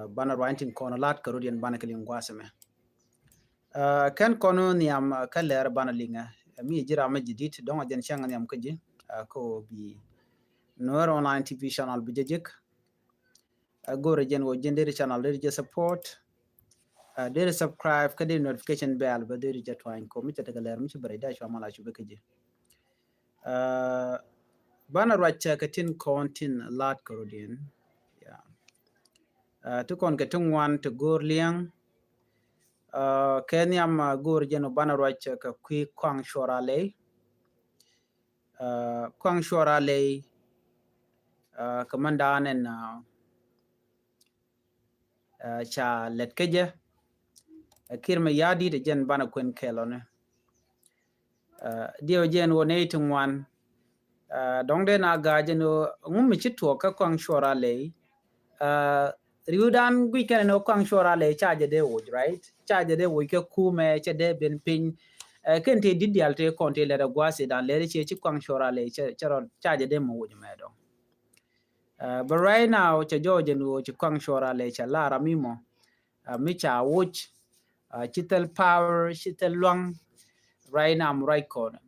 bana ranting kono lat karodian bana kelin gwasame kan kono niam kaler bana linga mi jira ma jidit don ajen changa niam kaji ko bi Nuer online TV channel bijejik go region wo gender channel there support there subscribe kadi notification bell ba there je twine ko mi tata galer mi bare da shwa mala shube kaji bana racha katin kontin lat karodian to kon katung wan to gor liang kenyam gor jeno bana racha ka kɔaŋ shorale kamandan en cha letkeje kiir mayardit de jen bana kwen kelone dio jen wone tungwan dongde na gajeno ngumi chitwo ka kɔaŋ shorale riudan gwi kan no kɔaŋ shorale charge de woj right charge de woj ke kume che de ben pin kente didial te konte le da gwase dan le che chi kɔaŋ shorale che charge de mo woj medo but right now che jojen wo chi kɔaŋ shorale cha lara mimo mi cha woj chitel power chitel long right now right corner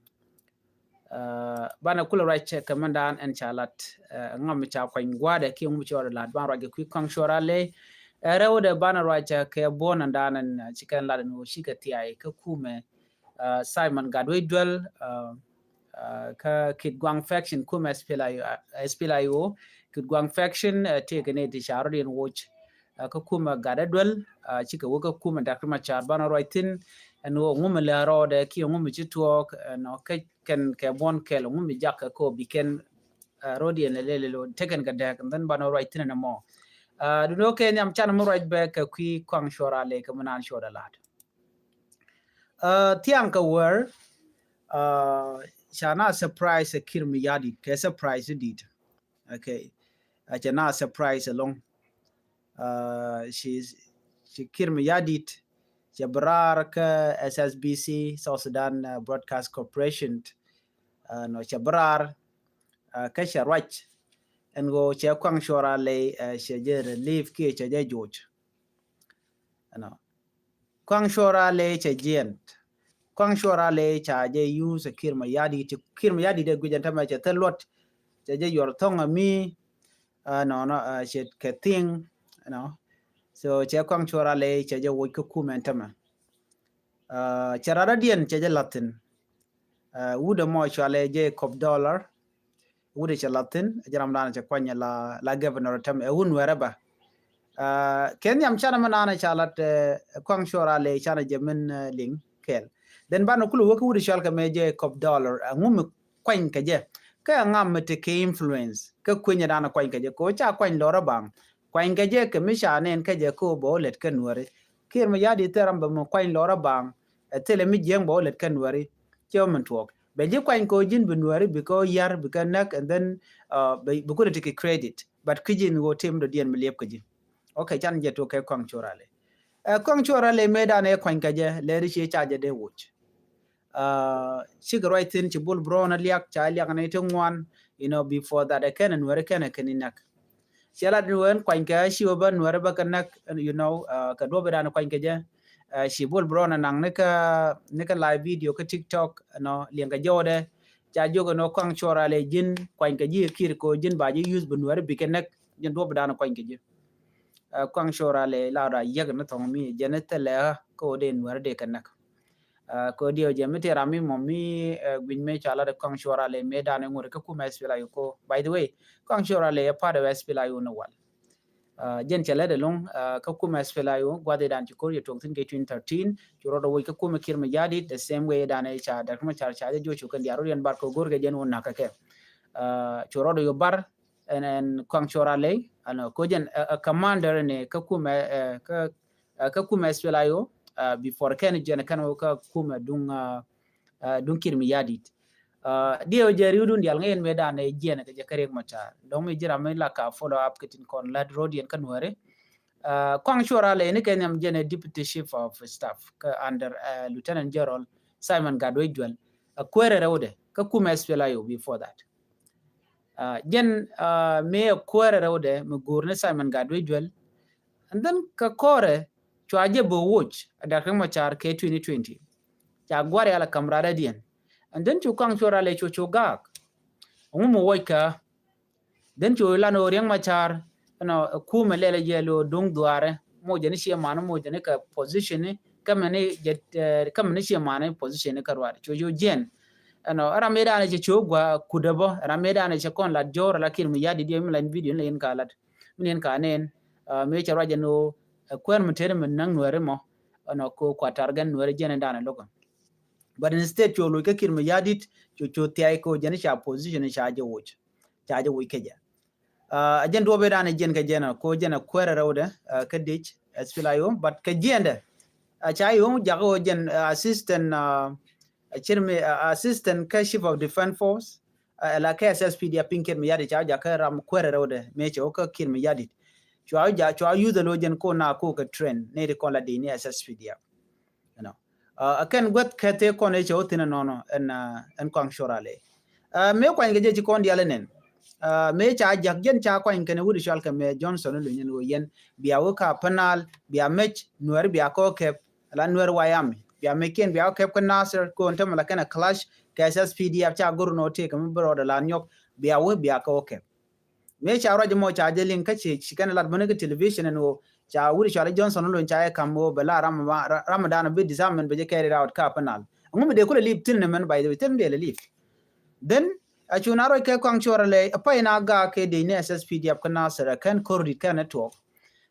bana kula right check kamandan en chalat ngam cha kɔaŋ gwade ki ngum chora lat ban rage ku kɔaŋ shorale rewde bana right ke bona danan chikan ladan wo shikati ai ka kume Simon Gadwedwell ka kid gwang faction kume SPLIO kid gwang faction take ne di sharodin watch ka kuma Gadwedwell chika woka kuma dakma char bana rightin and wo ngum le rode ki ngum chitwok no ken ke bon kel ngum jakka ko biken rodian le lo taken gadak and then bana rightin na mo du no ke nyam chan mo right back ka kui kɔaŋ shorale ka manan shoralat tiang ka wer chana surprise kiir mayardit ke surprise did okay chana surprise along she kiir mayardit jabrar ka SSBC South Sudan Broadcast Corporation no jabrar ka sharwach en go che kɔaŋ shorale she je relief ki che je George no kɔaŋ shorale che gent kɔaŋ shorale cha je use kiir mayardit de gujanta ma che telot che je yor tonga mi no che ke thing no so che kɔaŋ shorale che je wo ko kumentama charara dien che je latin wude mo chale je $1 wude che latin jaram dana che kwanya la governor tam Nuer ba kenyam chana manana chalat kɔaŋ shorale chana je men ling kel den bana kulu woku wude chal ka meje $1 ngum kwany ka je ka ngam te ke influence ka kunya dana kwany ka je ko cha kwany lora bang kwany ka je ke misha nen ka je ko bo let ka Nuer kiir mayardit teram ba mo kwany lora bang tele mi jeng bo let ka Nuer chomen twok be je kwany ko jin bu Nuer because yar because nak and then be ko take credit but kijin go tem do dien meliep ka je okay chan je to ke kɔaŋ shorale kɔaŋ shorale medan e kwany ka je le ri che charge de wuch right in chibul brona liak cha liak ne tungwan before that ken Nuer ken keninak chala duen kwany ka shiwa Nuer ba kanak ka do bedan kwany ka je shibul brona nang ne ka live video ka TikTok no liang ka jode cha jogo no kɔaŋ shorale jin kwany ka ji kir ko jin ba ji use bu Nuer bi kenak jin do bedan kwany ka je kɔaŋ shorale la da yeg na tong mi jenetele ko de Nuer de kanak ko dio jemete rami momi gwinme chala de kɔaŋ shorale medan ngure ka kuma SPLIO ko by the way kɔaŋ shorale a part of SPLIO no wal jen chala de long ka kuma SPLIO gwade dan ko ye tongtin ke 2013 juro do ka kuma kiir mayardit the same way dan cha da kuma cha jo chukan diaro yan bar ko gorge jen wonna ka ke juro do yo bar en kɔaŋ shorale ano ko jen commander ne ka kuma SPLIO before ken jen kan ka kuma dung kiir mayardit dio jeriudun dial ngayen medan e jen ka jakare mata don me jira me la ka follow up kitin kon lad rodian kan Nuer kɔaŋ shorale ne kenyam jen deputy chief of staff ka under lieutenant general Simon Gadwedwell kwere rewde ka kuma SPLIO before that jen me kwere rewde me gurne Simon Gadwedwell and then ka kore chwaje bo watch adak machar ke 2020 cha gware ala kamrada dien and then chu kang chora le chu gak mo woika then chu la no riang machar no ku melele yelo dung duare mo jeni shi mano mo jeni ka position kamane jet kamane shi mano position ka rwar chu yo jen no ara meda ne chu gwa kudabo ara meda ne kon la jor la kir mi yadi di mi lan video len kalat minen kanen me chara jeno kwen mtere men nang nuere mo no ko kwatargan nuere jene dana logon but instead chu lo ka kir mi yadit chu tiai ko jeni sha position sha je wuch cha je wuch keja ajen do be dana jen ka jena ko jena kwere rawde ka dich espilayo but ka jende cha yo jago jen assistant chirme assistant ka chief of defense force la ka SSPD pinket mi yadi cha ja ka ram kwere rawde me cho ka kir mi yadit chwa yu the logen ko na ko ka train ne de ko la de ni SSPD you know akan got kete ko ne cho tin no en kwang shorale me ko nge je ko ndi ale nen me cha jak jen cha ko en wudi shal ka me Johnson lu nyen wo yen biya wo ka panal biya mech Nuer biya ko ke la Nuer wayami biya meken biya ko ke Nasser ko on tamala kana clash ka SSPD cha guru no te ka me bro da la nyok biya wo biya ko ke me cha roje mo cha jelin kace shikana lat bane television no cha wuri cha Johnson lo cha kambo bala Ramadan be disamen be carried out ka panal ngum de ko leave tin men by the way tin de leave then achuna ro ke kwang chorale apa ina ga ke de ne SSPD ap kana sara kan kordi kan network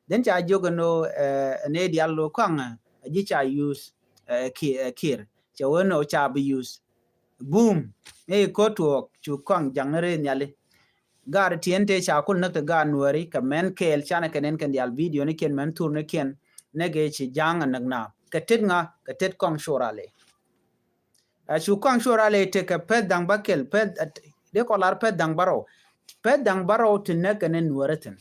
then cha jogo no ne diallo kwang ji cha use kiir cha wono cha be use boom ne ko to chu kwang jangnere nyale gar tiente cha kul nakta ga nuari ka men kel chana kenen kan dial video ne ken men tour ne ken nege chi janga nagna ka tet kong shorale chu kong shorale te ka ped dang bakel ped de ko lar ped dang baro te ne kan nuaraten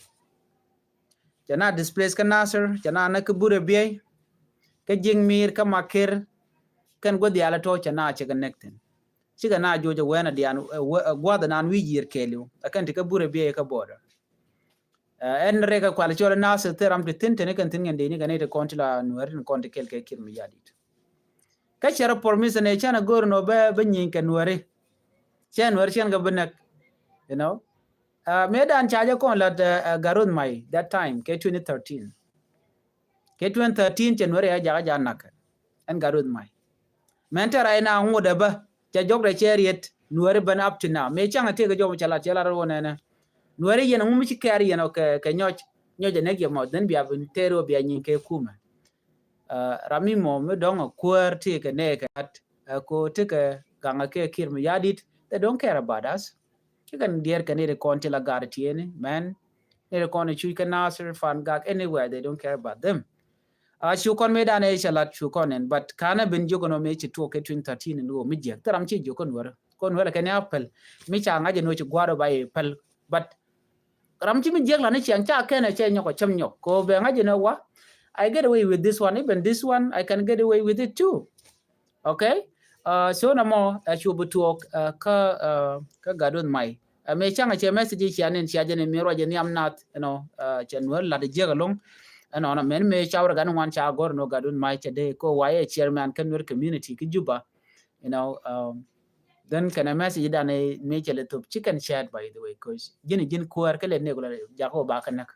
jana displace ka Nasser jana na ka bure biye ka jingmir ka makir kan go diala to chana che connecten siga na jojo wena dian gwada nan wijir kelu akan tika bure biye ka border en rega kwal chola Nasser teram te tintene kan tingen de ni kan ite kontila Nuer konti kelke kir mi yadit ka chara permission ne chana gor no be nyin kan Nuer chen Nuer chen ga benak you know medan chaja kon la garun mai that time ke 2013 chen Nuer ya jaga nak en garun mai mentara ina ngoda ba ja jogre cheriet Nuer ban up to now me changa te ga jom chala wona na Nuer yen ngum ci kar yen ke nyoja ne ge mo den bia bin tero bia nyin ke kuma rami mo me dong kwar te ke ne ka ko te ke ganga ke kir mi yadit they don't care about us you can dear can ne konti la gar tiene man ne kon chu ka Nasser fan gag anywhere they don't care about them shu kon me dane chalat shu konen but kana bin jogo no me ci to ke 2013 no mi je taram ci jogo kon wala ken apple mi cha ngaje no ci gwaro bay pel but ram ci mi je la ne chiang cha ken che nyoko cham nyok ko be ngaje no wa I get away with this one even this one I can get away with it too okay so na mo shu butuok ka gadon mai me changa che message chi anen chi ajene mi roje ni amnat you know chen wala la de jegalong ana men me chawra gan wan cha gor no gadun mai chede ko waye chairman kan Nuer community ki juba you know then can a message da ne me chele to chicken chat by the way cause jin kuar kale ne gola jako ba kan nak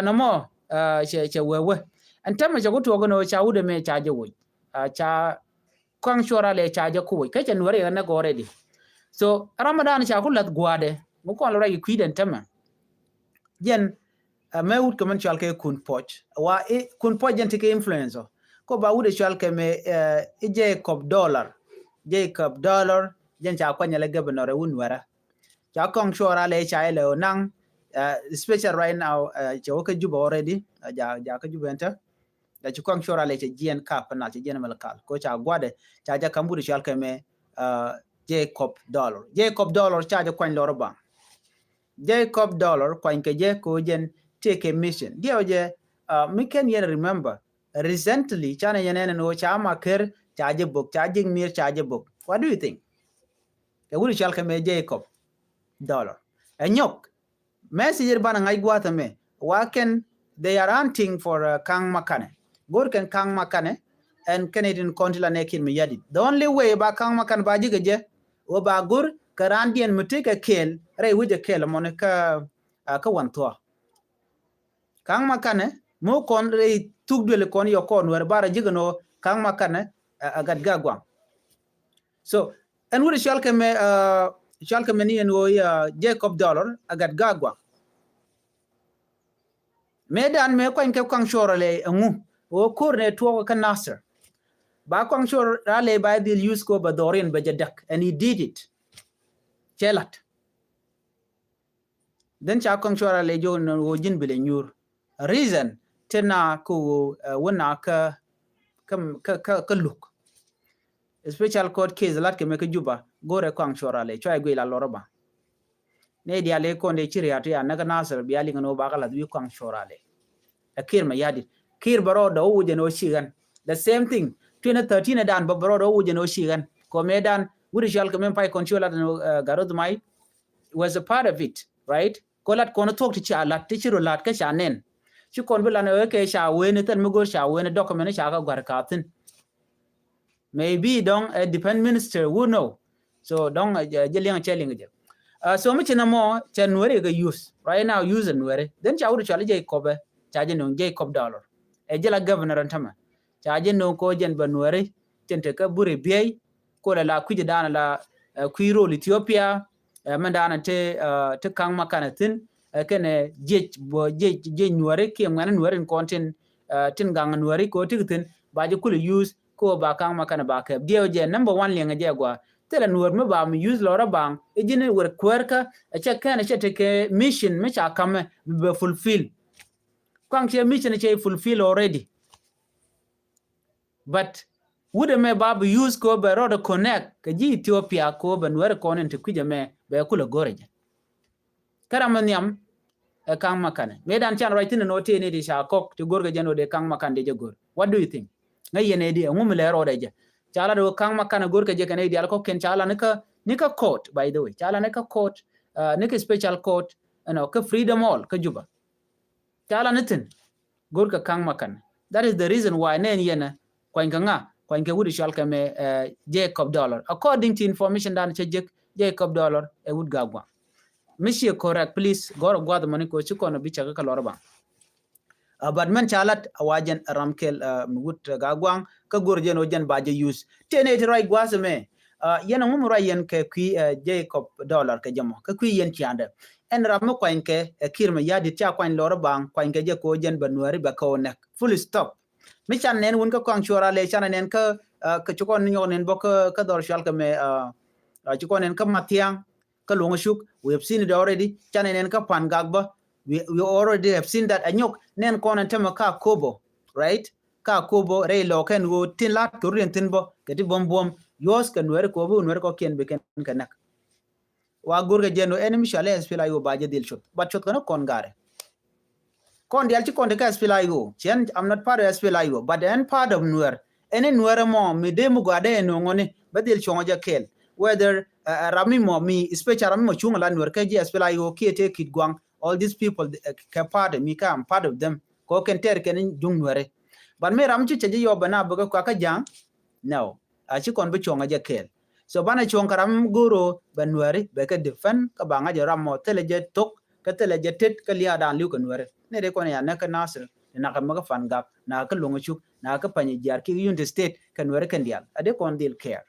no mo che wewe antama jago to go no cha ude me cha je wo cha kwang shora le cha je ko kai chen Nuer na go already so Ramadan cha kulat gwade mo ko la yi kwiden tama jen me wut kaman chal ke kun poch wa kun poch jen ke influencer ko ba wude chal ke me Jacob dollar jen cha kwanya le governor unwara cha kong shora le cha le nang special right now cha ka juba already ja ka juba enta da cha kong shora le cha jien kap na cha jien malakal ko cha gwade cha ja kambu chal ke me Jacob dollar cha ja kwanya loro ba Jacob dollar kwanya ke je ko jen take a mission dio je me can yet remember recently chana yenen no cha maker chaje book charging mir chaje book what do you think ke wuri chal kame Jacob dollar anyok message ban ngai gwata me waken they are hunting for kang makane. Gor can kang makane and Canadian Consular Nekin Mayardit. The only way ba kang makan ba jigaje o ba gur karandian mutika kel ray wija kel monika ka wantoa. Kang makane mo kon ray tugdwele kon yo kon wer bara jigano kang makane agat gagwang. So and would shalke meni and wo Jacob dollar agat gagwang. Medan me kwan ke kang shorale ngu o kurne tuwa ka nasser. Ba kwan shor rale by the use ko ba dorin ba jadak, and he did it. Chelat. Then cha kwan shor rale jo no wo jin bile nyur. Reason tena ko wona ka look. Special court case lat ke me ka juba gore kwan shor rale chwa go ila loroba. Ne dia le konde chiri atu ya naga nasser biali ngano ba kala wi kwan shor rale. Kiir Mayardit. Kiir baro da wuje no shigan. The same thing. 2013 dan baro da wuje no shigan. Ko medan wuri shal ko men pai controller no garod mai was a part of it, right? Ko lat kono tok ti cha lat ti chiro lat ka cha nen. Chi kon bula no ke sha wen tan mo go sha wen document sha ka gwar katin. Maybe don't depend minister who know. So don't jeliang chelling je. So much na mo cha Nuer ga use. Right now use Nuer. Then cha wuri shal je kobe charge no Jacob dollar e jela governor antama charge no ko jen banuare tente ka bure biay ko la kuje dana la kuiro Ethiopia mandana te kang makanatin kene je nuare ki ngana nuare kontin tin gang nuare ko tigitin ba je kul use ko ba kang makana ba ke dio je number 1 lenga je gwa tele nuar me ba mi use lora bang e jine wer kwerka e che kana che te mission me cha kam be fulfill Kwang mission fulfill already. But would me babu use ko be road connect ka ji Ethiopia ko be Nuer konen te kuje me be kula goreje. Karamanyam e kang makane. Medan chan right no te ne di sha kok to gorga jano de kang makande je gor. What do you think? Ngay ne di ngumle road je. Chala do kang makana gorga je kane di alko ken chala nika court by the way. Chala nika court nika special court ka freedom all ka juba. Chala nitin gorka kang makan. That is the reason why nen yena kwanka wudi shalka me Jacob dollar. According to information dan che Jacob dollar e would gagwa. Monsieur correct please go the money ko chikono bicha ka lorba. But man chalat awajen ramkel wood gagwang ka gorjen ojen baje use. Tene te right gwaseme yena ngum yen ke Jacob dollar ka jamo ka yen chiande. En ramo kwanke Kiir Mayardit cha kwan loro bang kwanke je ko jen banuari ba ko nek full stop mi chan nen won ka kwang chora le chan nen ka chukon nyo nen bo ka dor shal ka me chukon nen ka matiang ka longo shuk we have seen it already chan nen ka pan gagba we already have seen that anyok nen kon tema ka kobo right ka kobo re lo ken go tin lat ko ren tin bo keti bom yos ka Nuer ko bu Nuer ko ken be ken kanak wa gurga jeno enemy shale espila yo baje dil shot but shot kono kon gare kon dial ci kon de ka espila yo chen I'm not part of espila yo but then part of Nuer any Nuer mo mi de mu gade no ngone badil chongo ja kel whether rami mo mi especially rami mo chunga la Nuer ka ji espila yo ki te kit gwang all these people ka part of me ka I'm part of them ko ken ter ken jung Nuer but me ram ci je yo bana buga ka jang no a ci kon be chongo ja kel so bana chong karam guru Nuer be ka defend ka banga jaram mo teleje tok ka teleje tet ka liya dan liu ka Nuer ne de kon ya na ka nasir na ka maga fan gap na ka longo chuk na ka panyi jar ki unit state ka Nuer kan dial ade kon dil care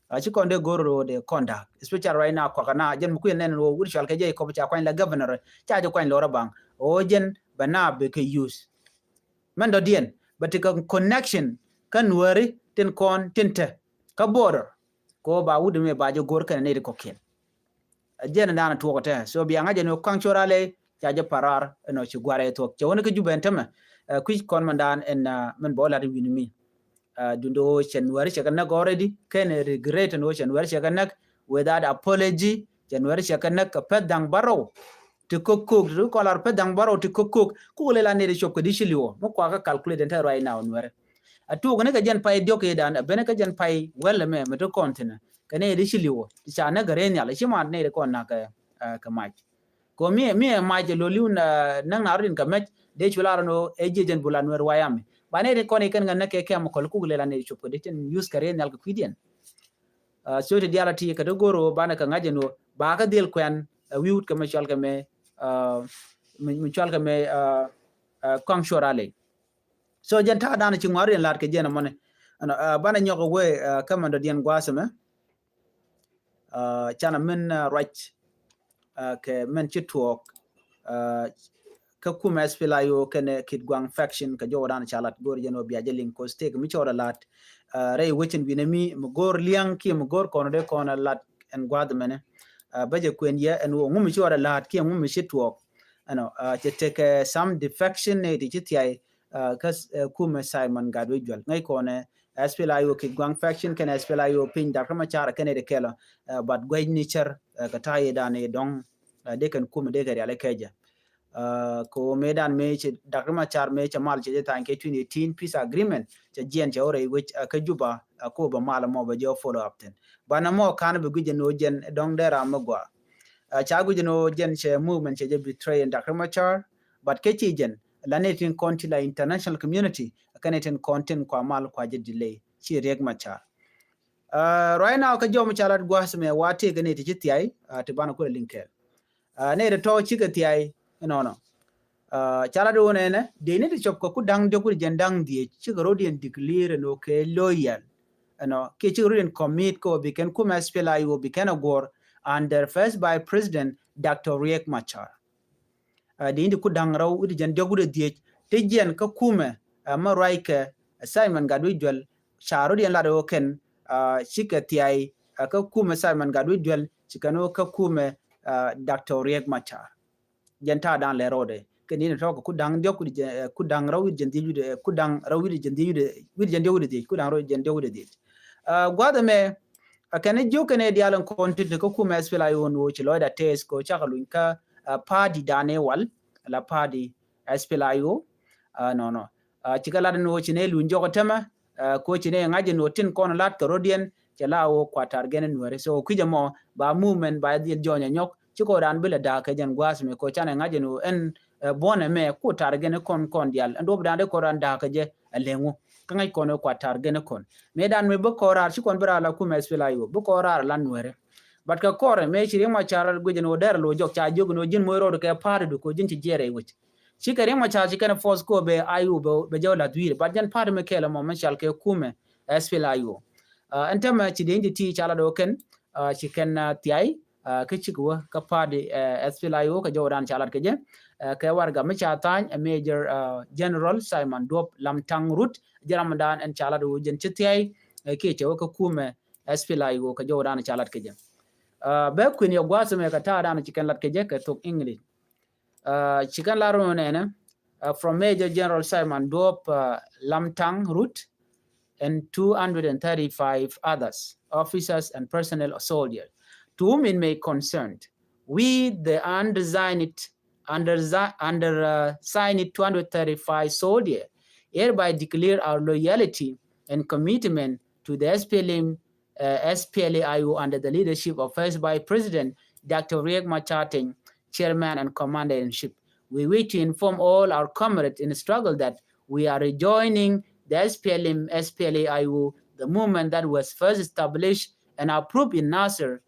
a ci kon de guru de konda especially right now ko kana jen mu ku nen wo wuri shal ka je ko cha kwan la governor cha je kwan lora bang o jen bana be ka use man do dien but ka connection ka Nuer tin kon tinte ka border ko ba wudu me bajo gor kan ne ko ken jena dana to ko ta so biya ngaje no kanchorale jaje parar no ci gware to ci wona ko jubentama ku kon mandan en men bola de winmi dundo chen wari che kan already ken regret no chen wari che kan without apology chen wari che kan ka pedang baro to kokok ru kolar pedang baro to kokok ku le la ne de shop ko dishiliwo mo kwa ka calculate enta right now Nuer atu gane ka jan pai dioke dan bene ka jan pai well me to kontina kane de shiliwo cha na gare nya le shima ne de kon na ka mai ko mi ma je lo liun nang na rin ka met de chula no ejen bulan Nuer wayam ba ne ko ne kan ngana ke am ko ku le la ne chup ko de ten use kare nyal ko kwidian so te diala ti ka goro bana ka ngaje no ba ka del kwen wiut ka machal ka me machal ka me kɔaŋ shorale so jenta dana ci ngwari lat ke jena mone bana nyoko we kamando dien gwaseme chana men rach ke men ci tuok ka kuma SPLIO kene kid gwang faction ka jodan chalat gor jeno biaje link ko stake mi chora lat rey wechin binemi mo gor liang ki mo gor kono de kono lat en gwad mene baje kwen ye en wo ngumi chora lat ki ngumi ci tuok to take some defection ne ti tiai kas kuma Simon Gadwejwal ngai kone SPLIO kid gwang faction ken SPLIO pin da kama chara kene de kela but gwaj nicher ka taye dane dong de kan kuma de gari alkeja ko medan me che dakma char me che mal che tan ke 2018 peace agreement che jien che ore which ka juba ko ba mal mo ba jo follow up ten bana mo kan be guje no jen dong dera magwa cha guje no jen che movement che betray dakma char but ke chi jen lanetin konti la international community kanetin content kwa mal kwa je delay chi reg machar right now ka jo macharat gwa sme wate gane ti tiai te bana ko linkel ne de to chi ga tiai no chala do ne de ne chop ko dang de ku jendang die chi go rodien declare no ke loyal ke chi rodien commit ko be ken kuma SPLIO be ken agor under first by president Dr. Riek Machar de indi ku dang raw udi jen dogu de die te jen ka kuma ma raike Simon Gadwejwal charo dien la do ken chika tiai ka kuma Simon Gadwejwal chikano ka kuma Dr. Riek Machar jenta dan le rode keni to ko kudang dio kudang rawi jendi jude kudang rawi jendi jude wir jendi jude kudang rawi jendi jude gwada me akane jo kene dialon kontit ko kuma SPLIO no ci loida test ko chakalun ka party dane wal la party SPLIO no cikala no ci ne lunjo ko tema ko ci ne ngaje no tin kon lat ko rodien ci lawo kwatar genen Nuer so kujamo ba movement ba di jonya nyok ko ran bele da ka jan gwas me ko chane ngaje no en bone me ko targene kon dial ando bdande ko ran da ka je alengu ka ngai kono ko targene kon me dan me bo ko rar ci kon bra la ku me SPLIO bo ko rar lan Nuer bat ka kore me ci ma charal guje no der lo jok cha jog no jin moy ro ka par du ko jin ci jere wuci ci kare ma cha ci kana force ko be ayu be jawla duire bat jan par me kela mo machal ke kume SPLIO antama ci de ti chala do ken ci ken tiai ke chikwa ka padi SPLIO ka joran chalat ke je ka warga me chatan major general Simon Dop Lamtang Root Jaramadan and chalat u jen chitiai ke chewa ka kume SPLIO ka joran chalat ke je be kun yo gwaso me ka ta dan chikan lat ke je ka tok English chikan laro ne from Major General Simon Dop Lamtang Root and 235 others officers and personnel of soldiers to whom it may concern, we, the undersigned 235 soldiers, hereby declare our loyalty and commitment to the SPLIO under the leadership of First Vice President Dr. Riek Machar, Chairman and Commander-in-Chief. We wish to inform all our comrades in the struggle that we are rejoining the SPLIO, the movement that was first established and approved in Nasser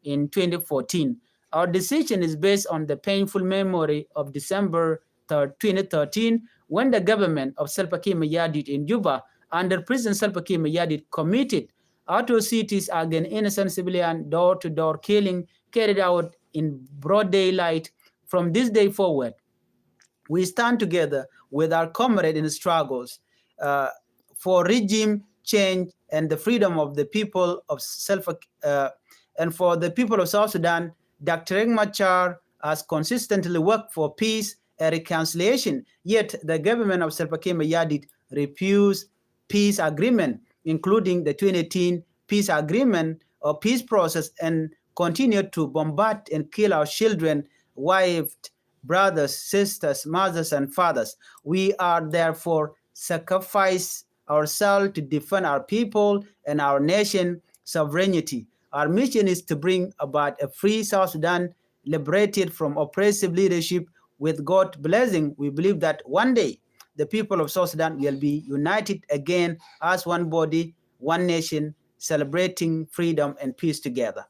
in 2014. Our decision is based on the painful memory of December 2013, when the government of Salva Kiir Mayardit in Juba, under President Salva Kiir Mayardit, committed atrocities against innocent civilian door-to-door killing carried out in broad daylight. From this day forward, we stand together with our comrades in the struggles for regime change and the freedom of the people of and for the people of South Sudan. Dr. Riek Machar has consistently worked for peace and reconciliation, yet the government of Salva Kiir Mayardit refused peace agreement, including the 2018 peace agreement or peace process, and continued to bombard and kill our children, wives, brothers, sisters, mothers, and fathers. We are therefore sacrifice ourselves to defend our people and our nation sovereignty. Our mission is to bring about a free South Sudan liberated from oppressive leadership with God's blessing. We believe that one day the people of South Sudan will be united again as one body, one nation, celebrating freedom and peace together.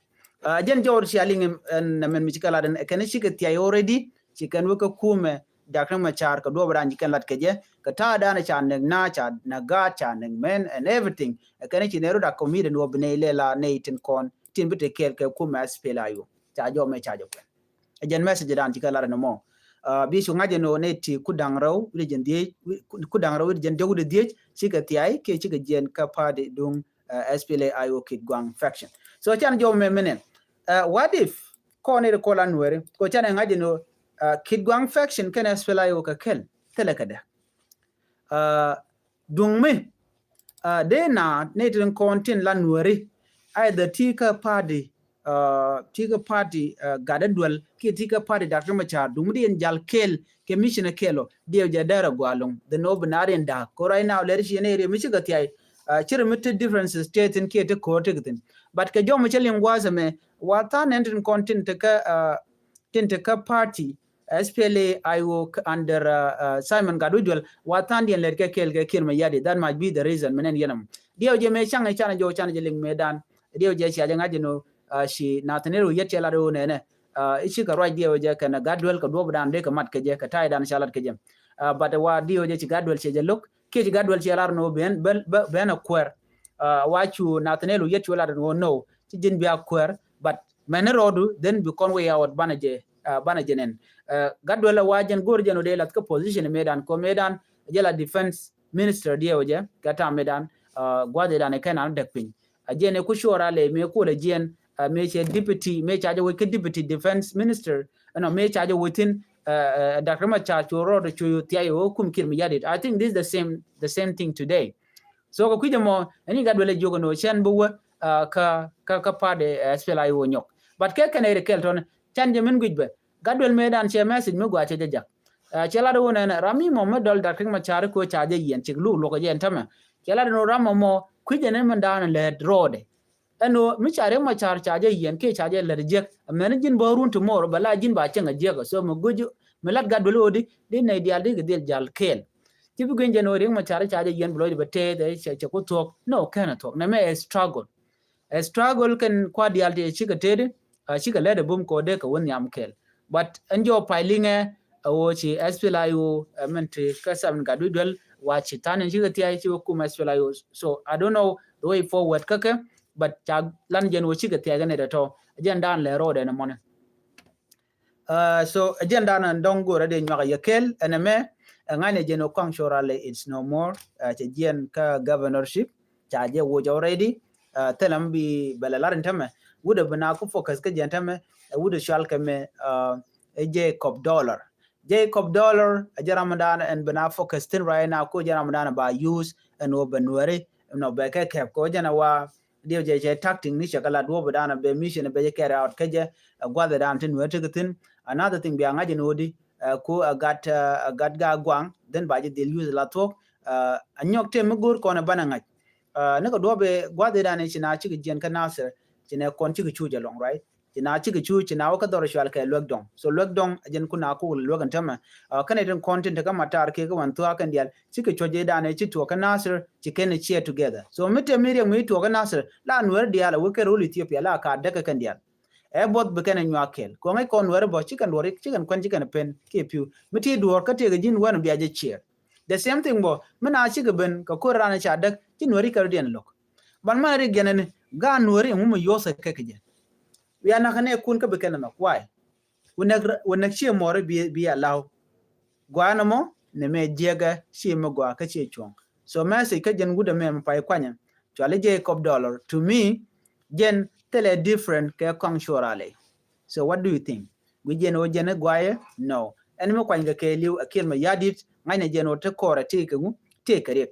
Jen George Yaling and Namen Michikala and Kanishika already, she can work a kume, Dr. Machar, Kadobra and Jikan Latkaje, Katada, Chan, Nacha, Nagacha, and men and everything. A Kanichi Neruda comedian who Benelela, Nate and Con, Timbute Kelka Kumas Pelayo, Chajo Mechajo. A gen message down Chikala no more. Bisu ngaje no neti kudangraw region die kudangraw region de die chika tiai ke chika gen kapade dung SPLA IO kid gwang faction. So chan jo menen what if ko ne ko lan were ko chan ngaje no kid gwang faction kan SPLA IO ka kel telekada dung me de na netin kontin lan were either tika party gada dual ke tika party Dr. Machar dumudi en jal kel ke mission kelo dio jadara gwalong the no binary da ko right now let shi ne re michiga tiai chirimited differences state in ke te ko te gitin but ke jom chelin waza me wata nentin content te ka party SPLA IO under Simon Gadudual watan dien let ke kel ke kirma yadi that might be the reason menen yenam dio je me changa chana jo chana jeling medan dio je chi ajanga jino she natanero yetela do nene ichi ka right dio je kana Gadwell ka do dan de ka mat ke je ka tai dan shalat ke jem but wa dio je chi Gadwell che je look ke chi Gadwell che lar no ben a quer wa chu natanero yetela do no chi jin bia quer but menerodu then be conway out banaje banajenen Gadwell wa jen gorjeno de lat ka position medan ko medan jela defense minister dio je kata medan gwade dan e kana dekpin ajene ku shora le me ko le jen me che deputy me charge with deputy defense minister no me charge within Dr. Machar choro to tiayo kum kir miyadit. I think this is the same thing today. So ko kujamo ani Gadwell jogo no chen buwa ka pade SPLA wo nyok but ke kanere kelton chan jemen gujbe Gadwell medan che message me gwa che jajak chela do na rami mo medol Dr. Machar ko chaje yen chiglu lo ko yen tama chela no ramo mo kujene mandan le road eno michare Machar chaje yen ke chaje le reject managing borun tomorrow bala jin ba chenga jego so mo guju melat Gadwell odi din na ideal de jal kel tibu genje no ring Machar chaje yen bloy bete de che ko talk no kana talk na me a struggle can quadial de chiga tede chiga lede bum ko de ka won yam kel but enjo piling o chi SPLA mente kasam Gadwell wa chi tan chiga tiai chi ko SPLA so I don't know the way forward kake but lan jen wo chiga tiai ne to agenda le road na mon so agenda na dongo rade nyaka yakel eneme ngane jeno kong shorale it's no more che jen ka governorship chaje wo already telam bi balalarin tame wuda bana ku focus ka jentame wuda shal kame Jacob dollar ajaramadana and bana focus tin right now ko jaramadana ba use and obenwere no be ka kep ko jana wa dio je tactic ni shakala do badana be mission be carry out kaje gwada dan tin wetin another thing be ngaje nodi ko got ga gwang then ba je they'll use la talk anyok te mugur ko na bana ngaj naka dobe gwade da ne china chigi jen ka nasir china kon chigi chuja long right china chigi chu china waka dor shwal ka lwegdong so lwegdong jen kuna ku lwegan tama kana den content ka matar ke ka wan to kan dial chigi choje da ne chitu ka nasir chikene cheer together so mite mire mu to ka nasir la Nuer dial we ke rule Ethiopia la ka daga kan dial e bot be kana nyakel ko ngai kon Nuer bo chikan dori chikan kon chikan pen ke piu mite duor ka te ga jin wan biaje cheer the same thing bo mana chigi ben ka ko rana cha dak ti Nuer ka den lok ban ma ri genene ga Nuer mu yosa keke we ana kane kun ka be kana no why wona chi more bi allow gwana mo ne me jega chi mo gwa ka chi chong so ma se ka jen guda me pa kwanya to ale Jacob dollar to me jen tele different ka kong shorale so what do you think we jen o jen gwaye no en mo kwanya ke liu akil ma yadit ngane jen o te kora te ku te kare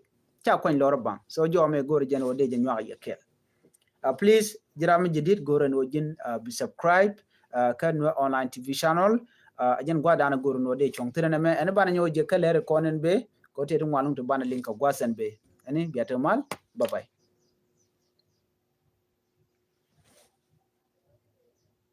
cha kwan lor bang so jo me gor jen o de jen wa yakel please jiram jidit goren o jin be subscribe kan online TV channel jen gwa dana gor no de chong tere me en bana nyo je kale re konen be ko te dum walum to bana link gwasen be ani biata mal bye bye